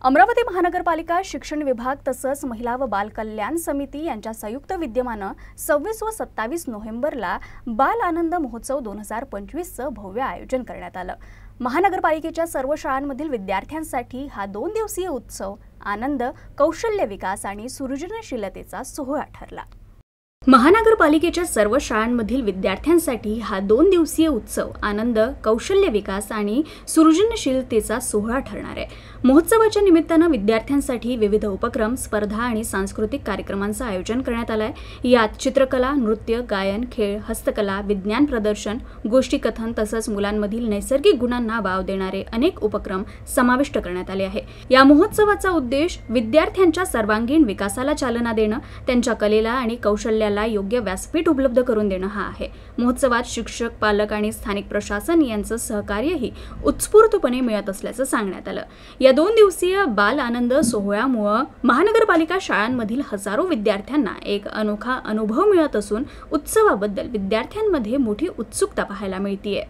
अमरावती महानगरपालिका शिक्षण विभाग तसंच महिला व बाल कल्याण समिती यांच्या संयुक्त विद्यमानं 26 व 27 नोव्हेंबरला बाल आनंद महोत्सव 2025चं भव्य आयोजन करण्यात आलं। महानगरपालिकेच्या सर्व शाळांमधील विद्यार्थ्यांसाठी हा 2 दिवसीय उत्सव आनंद, कौशल्य विकास आणि सृजनशीलतेचा सोहळा ठरला। महानगरपालिकेच्या सर्व शाळांमधील विद्यार्थ्यांसाठी हा 2 दिवसीय उत्सव आनंद, कौशल्य विकास आणि सृजनशीलतेचा सोहळा ठरणार आहे। महोत्सवाच्या निमित्तानं विद्यार्थ्यांसाठी विविध उपक्रम, स्पर्धा आणि सांस्कृतिक कार्यक्रमांचं आयोजन करण्यात आलं आहे। यात चित्रकला, नृत्य, गायन, खेळ, हस्तकला, विज्ञान प्रदर्शन, गोष्टीकथन तसंच मुलांमधील नैसर्गिक गुणांना वाव देणारे अनेक उपक्रम समाविष्ट करण्यात आले आहे। या महोत्सवाचा उद्देश विद्यार्थ्यांच्या सर्वांगीण विकासाला चालना देणं, त्यांच्या कलेला आणि कौशल्याला योग्य व्यासपीठ उपलब्ध करून देणं हा आहे। महोत्सवात शिक्षक, पालक आणि स्थानिक प्रशासन यांचं सहकार्यही उत्स्फूर्तपणे मिळत असल्याचं सांगण्यात आलं। या 2 दिवसीय बाल आनंद सोहळ्यामुळे महानगरपालिका शाळांमधील हजारो विद्यार्थ्यांना एक अनोखा अनुभव मिळत असून उत्सवाबद्दल विद्यार्थ्यांमध्ये मोठी उत्सुकता पाहायला मिळतेय।